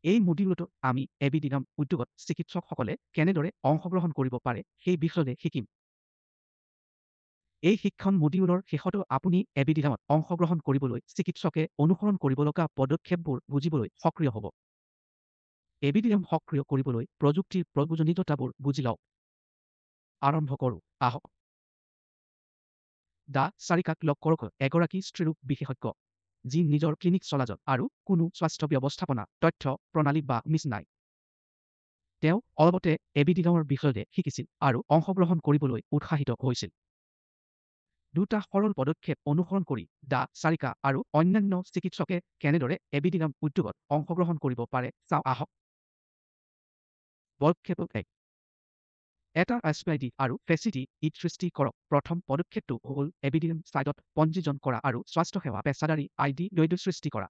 এই মডিউলটো আমি এবিডিনাম উদ্যোগত চিকিৎসকসকলে কেনেদৰে অংশগ্ৰহণ কৰিব পাৰে সেই বিষয়ে শিকিম। এই শিক্ষণ মডিউলৰ শেষতো আপুনি এবিডিনামত অংশগ্ৰহণ কৰিবলৈ চিকিৎসকে অনুসৰণ কৰিব লগা পদক্ষেপবোৰ বুজিবলৈ সক্ৰিয় হ'ব। এবিডিনাম সক্ৰিয় কৰিবলৈ প্ৰযুক্তিৰ প্ৰয়োজনীয়তাবোৰ বুজি লওক। আৰম্ভ কৰোঁ আহক। ডা চাৰিকাক লগ কৰক এগৰাকী স্ত্ৰীৰোগ বিশেষজ্ঞ যি নিজৰ ক্লিনিক চলাজত আৰু কোনো স্বাস্থ্য ব্যৱস্থাপনা তথ্য প্ৰণালী বা মিছ নাই। তেওঁ অলপতে এবিডিনামৰ বিষয়ে শিকিছিল আৰু অংশগ্ৰহণ কৰিবলৈ উৎসাহিত হৈছিল। দুটা সৰল পদক্ষেপ অনুসৰণ কৰি ডা চাৰিকা আৰু অন্যান্য চিকিৎসকে কেনেদৰে এবিডিনাম উদ্যোগত অংশগ্ৰহণ কৰিব পাৰে চাওঁ আহক। পদক্ষেপ 1 এটা SPID আৰু ফেচিলিটি সৃষ্টি কৰক। প্ৰথম পদক্ষেপটো হ'ল এবিডিনাম ছাইটত পঞ্জীয়ন কৰা আৰু স্বাস্থ্যসেৱা পেছাদাৰী ID দ্বৈত সৃষ্টি কৰা।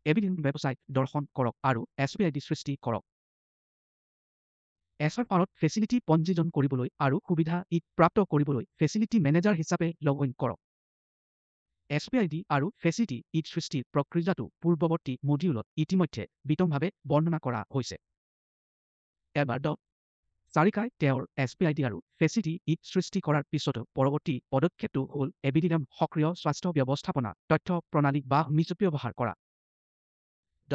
এবিডিনাম ৱেবছাইট দৰ্শন কৰক আৰু SPID সৃষ্টি কৰক। SRRত ফেচিলিটি পঞ্জীয়ন কৰিবলৈ আৰু সুবিধা প্ৰাপ্ত কৰিবলৈ ফেচিলিটি মেনেজাৰ হিচাপে লগ ইন কৰক। SPID আৰু ফেচিলিটি সৃষ্টিৰ প্ৰক্ৰিয়াটো পূৰ্বৱৰ্তী মডিউলত ইতিমধ্যে বিতংভাৱে বৰ্ণনা কৰা হৈছে। এবাৰ ড চাৰিকাই তেওঁৰ SPID আৰু ফেচিলিটি সৃষ্টি কৰাৰ পিছতো পৰৱৰ্তী পদক্ষেপটো হ'ল এবিডিনাম সক্ৰিয় স্বাস্থ্য ব্যৱস্থাপনা তথ্য প্ৰণালী বা মিছ ব্যৱহাৰ কৰা। ড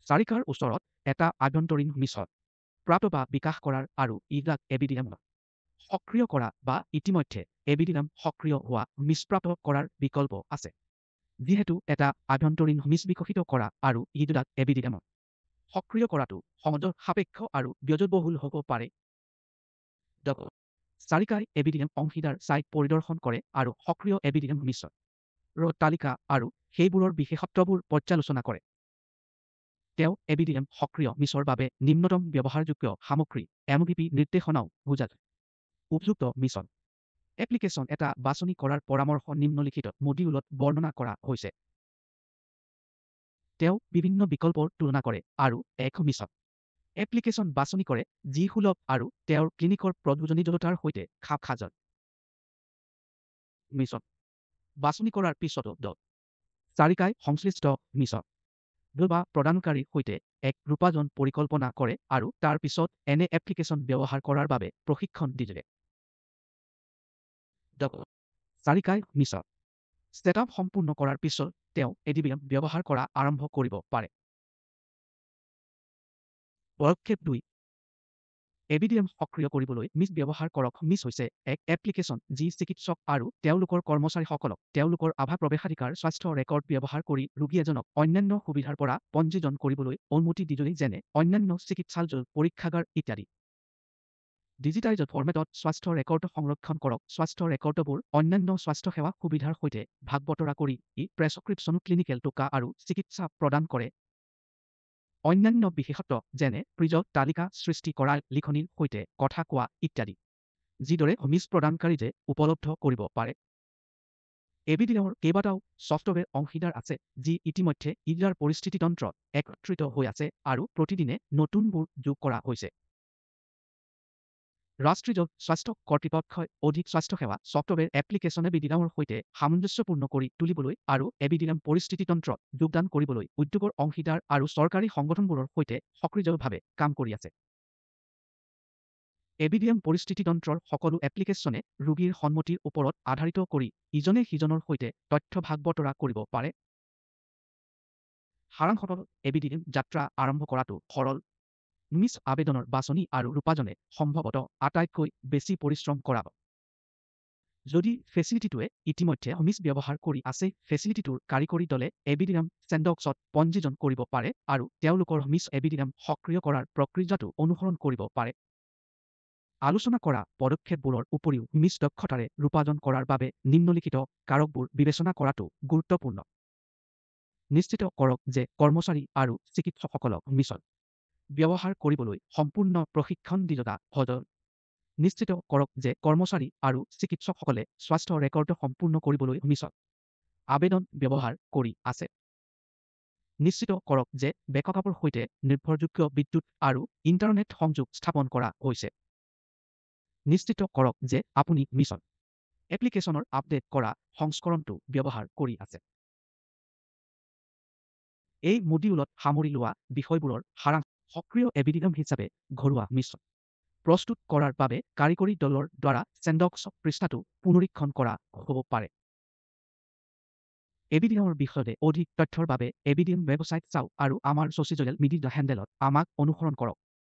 চাৰিকাৰ ওচৰত এটা আভ্যন্তৰীণ মিছন প্ৰাপ্ত বা বিকাশ কৰাৰ আৰু ইডাক এবিডিনাম সক্ৰিয় কৰা বা ইতিমধ্যে এবিডিনাম সক্ৰিয় হোৱা মিছ প্ৰাপ্ত কৰাৰ বিকল্প আছে। যিহেতু এটা আভ্যন্তৰীণ মিছ বিকশিত কৰা আৰু ইডাক এবিডিনাম সক্ৰিয় কৰাটো সময় সাপেক্ষ আৰু ব্যয়বহুল হ'ব পাৰে। ড চাৰিকাই এবিডিনাম অংশীদাৰ ছাইট পৰিদৰ্শন কৰে আৰু সক্ৰিয় এবিডিনাম মিছনৰ তালিকা আৰু সেইবোৰৰ বিশেষত্ববোৰ পৰ্যালোচনা কৰে। তেওঁ এবিডিনাম সক্ৰিয় মিছৰ বাবে নিম্নতম ব্যৱহাৰযোগ্য সামগ্ৰী MVP নিৰ্দেশনাও বুজায়। উপযুক্ত মিছন এপ্লিকেশ্যন এটা বাছনি কৰাৰ পৰামৰ্শ নিম্নলিখিত মডিউলত বৰ্ণনা কৰা হৈছে। তেওঁ বিভিন্ন বিকল্পৰ তুলনা কৰে আৰু এক মিছন এপ্লিকেশ্যন বাছনি কৰে যি সুলভ আৰু তেওঁৰ ক্লিনিকৰ প্ৰয়োজনীয়তাৰ সৈতে খাপ খায়। মিছন বাছনি কৰাৰ পিছতো ড চাৰিকাই সংশ্লিষ্ট মিছন বা প্ৰদানকাৰীৰ সৈতে এক ৰূপায়ণ পৰিকল্পনা কৰে আৰু তাৰ পিছত এনে এপ্লিকেশ্যন ব্যৱহাৰ কৰাৰ বাবে প্ৰশিক্ষণ দিয়ে। ড চাৰিকাই মিছন ছেটআপ সম্পূৰ্ণ কৰাৰ পিছত তেওঁ এবিডিনাম ব্যৱহাৰ কৰা আৰম্ভ কৰিব পাৰে। পদক্ষেপ 2 এবিডিনাম সক্ৰিয় কৰিবলৈ মিছ ব্যৱহাৰ কৰক। মিছ হৈছে এক এপ্লিকেশ্যন যি চিকিৎসক আৰু তেওঁলোকৰ কৰ্মচাৰীসকলক তেওঁলোকৰ আভা প্ৰৱেশাধিকাৰ স্বাস্থ্য ৰেকৰ্ড ব্যৱহাৰ কৰি ৰোগী এজনক অন্যান্য সুবিধাৰ পৰা পঞ্জীয়ন কৰিবলৈ অনুমতি দিয়ে যেনে অন্যান্য চিকিৎসালয় পৰীক্ষাগাৰ ইত্যাদি। ডিজিটাইজ ফৰ্মেটত স্বাস্থ্য ৰেকৰ্ড সংৰক্ষণ কৰক। স্বাস্থ্য ৰেকৰ্ডবোৰ অন্যান্য স্বাস্থ্যসেৱা সুবিধাৰ সৈতে ভাগ বতৰা কৰি প্ৰেছক্ৰিপশ্যন ক্লিনিকেল টোকা আৰু চিকিৎসা প্ৰদান কৰে। অন্যান্য বিশেষত্ব যেনে প্ৰিজত তালিকা সৃষ্টি কৰা লিখনিৰ সৈতে কথা কোৱা ইত্যাদি যিদৰে মিছ প্ৰদানকাৰীয়ে উপলব্ধ কৰিব পাৰে। এবিডিনামৰ কেইবাটাও ছফ্টৱেৰ অংশীদাৰ আছে যি ইতিমধ্যে ইডাৰ পৰিস্থিতি তন্ত্ৰত একত্ৰিত হৈ আছে আৰু প্ৰতিদিনে নতুনবোৰ যোগ কৰা হৈছে। ৰাষ্ট্ৰীয় স্বাস্থ্য কৰ্তৃপক্ষই অধিক স্বাস্থ্যসেৱা ছফ্টৱেৰ এপ্লিকেশ্যন এবিডিনামৰ সৈতে সামঞ্জস্যপূৰ্ণ কৰি তুলিবলৈ আৰু এবিডিনাম পৰিস্থিতি তন্ত্ৰত যোগদান কৰিবলৈ উদ্যোগৰ অংশীদাৰ আৰু চৰকাৰী সংগঠনবোৰৰ সৈতে সক্ৰিয়ভাৱে কাম কৰি আছে। এবিডিনাম পৰিস্থিতি তন্ত্ৰৰ সকলো এপ্লিকেশ্যনে ৰোগীৰ সন্মতিৰ ওপৰত আধাৰিত কৰি ইজনে সিজনৰ সৈতে তথ্য ভাগ বতৰা কৰিব পাৰে। সাৰাংশত এবিডিনাম যাত্ৰা আৰম্ভ কৰাটো সৰল। মিছ আবেদনৰ বাছনি আৰু ৰূপায়ণে সম্ভৱতঃ আটাইতকৈ বেছি পৰিশ্ৰম কৰাব। যদি ফেচিলিটিটোৱে ইতিমধ্যে মিছ ব্যৱহাৰ কৰি আছে ফেচিলিটিটোৰ কাৰিকৰী দলে এবিডিনাম চেণ্ডবক্সত পঞ্জীয়ন কৰিব পাৰে আৰু তেওঁলোকৰ মিছ এবিডিনাম সক্ৰিয় কৰাৰ প্ৰক্ৰিয়াটো অনুসৰণ কৰিব পাৰে। আলোচনা কৰা পদক্ষেপবোৰৰ উপৰিও মিছ দক্ষতাৰে ৰূপায়ণ কৰাৰ বাবে নিম্নলিখিত কাৰকবোৰ বিবেচনা কৰাটো গুৰুত্বপূৰ্ণ। নিশ্চিত কৰক যে কৰ্মচাৰী আৰু চিকিৎসকসকলক মিছন ব্যৱহাৰ কৰিবলৈ সম্পূৰ্ণ প্ৰশিক্ষণ দিয়া হয়। নিশ্চিত কৰক যে কৰ্মচাৰী আৰু চিকিৎসকসকলে স্বাস্থ্য ৰেকৰ্ড সম্পূৰ্ণ কৰিবলৈ মিছন আবেদন ব্যৱহাৰ কৰি আছে। নিশ্চিত কৰক যে বেকআপৰ সৈতে নিৰ্ভৰযোগ্য বিদ্যুৎ আৰু ইণ্টাৰনেট সংযোগ স্থাপন কৰা হৈছে। নিশ্চিত কৰক যে আপুনি মিছন এপ্লিকেশ্যনৰ আপডেট কৰা সংস্কৰণটো ব্যৱহাৰ কৰি আছে। এই মডিউলত সামৰি লোৱা বিষয়বোৰৰ সাৰাংশ সক্ৰিয় এবিডিডম হিচাপে ঘৰুৱা মিশ্ৰণ প্ৰস্তুত কৰাৰ বাবে কাৰিকৰী দলৰ দ্বাৰা চেণ্ডক্স পৃষ্ঠাটো পুনৰীক্ষণ কৰা হ'ব পাৰে। এবিডিএমৰ বিষয়ে অধিক তথ্যৰ বাবে এবিডিএম ৱেবছাইট চাওক আৰু আমাৰ ছ'চিয়েল মিডিয়া হেণ্ডেলত আমাক অনুসৰণ কৰক।